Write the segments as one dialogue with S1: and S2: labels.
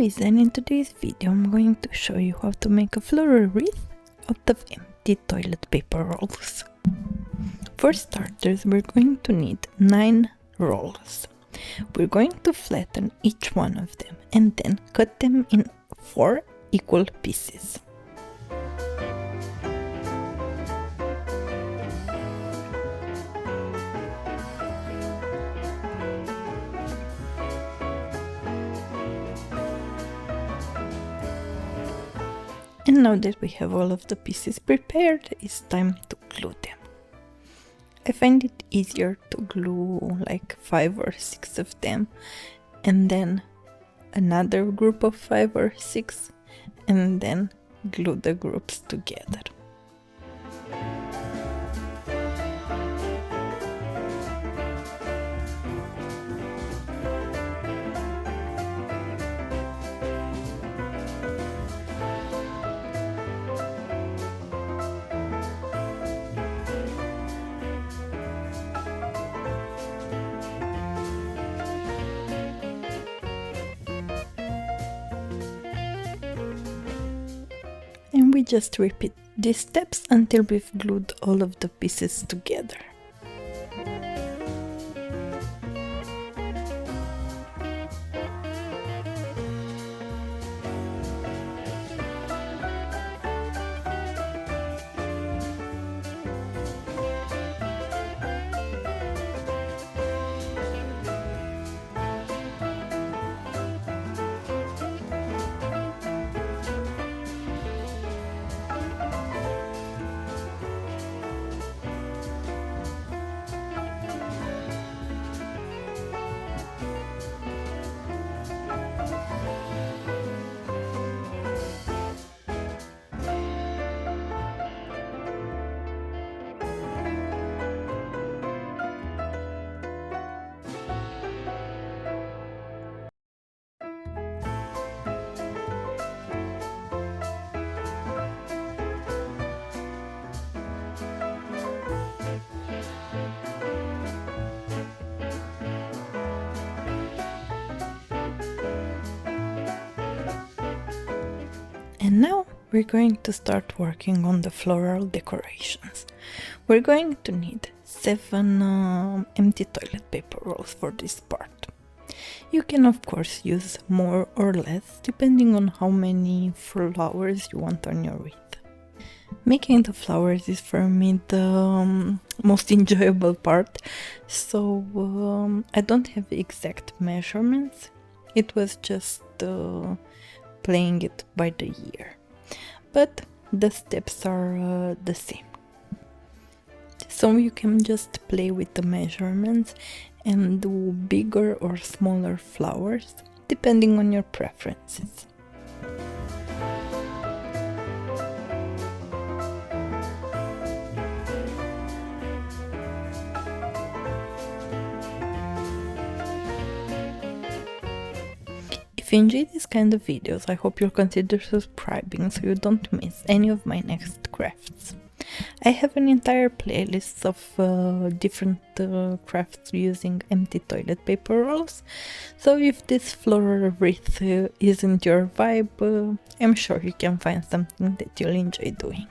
S1: Luiza, and in today's video I'm going to show you how to make a floral wreath out of empty toilet paper rolls. For starters, we're going to need 9 rolls. We're going to flatten each one of them and then cut them in 4 equal pieces. And now that we have all of the pieces prepared, it's time to glue them. I find it easier to glue like 5 or 6 of them, and then another group of 5 or 6, and then glue the groups together. And we just repeat these steps until we've glued all of the pieces together. And now we're going to start working on the floral decorations. We're going to need 7 empty toilet paper rolls for this part. You can of course use more or less depending on how many flowers you want on your wreath. Making the flowers is for me the most enjoyable part, so I don't have exact measurements. It was just playing it by the ear, but the steps are the same. So you can just play with the measurements and do bigger or smaller flowers depending on your preferences. If you enjoy this kind of videos, I hope you'll consider subscribing so you don't miss any of my next crafts. I have an entire playlist of different crafts using empty toilet paper rolls, so if this floral wreath isn't your vibe, I'm sure you can find something that you'll enjoy doing.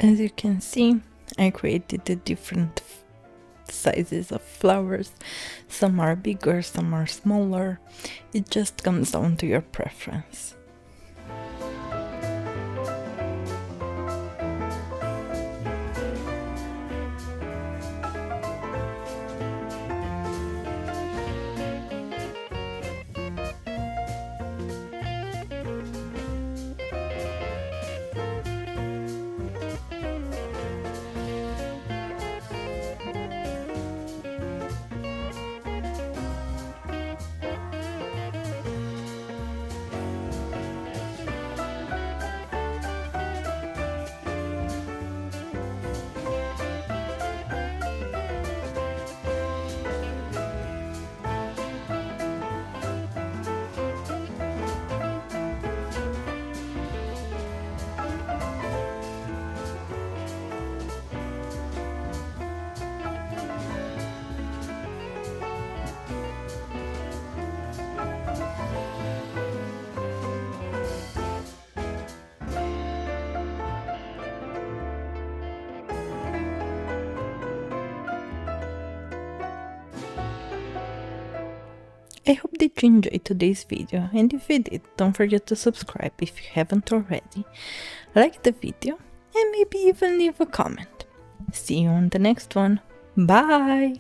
S1: As you can see, I created the different sizes of flowers. Some are bigger, some are smaller. It just comes down to your preference. I hope that you enjoyed today's video, and if you did, don't forget to subscribe if you haven't already, like the video, and maybe even leave a comment. See you on the next one. Bye!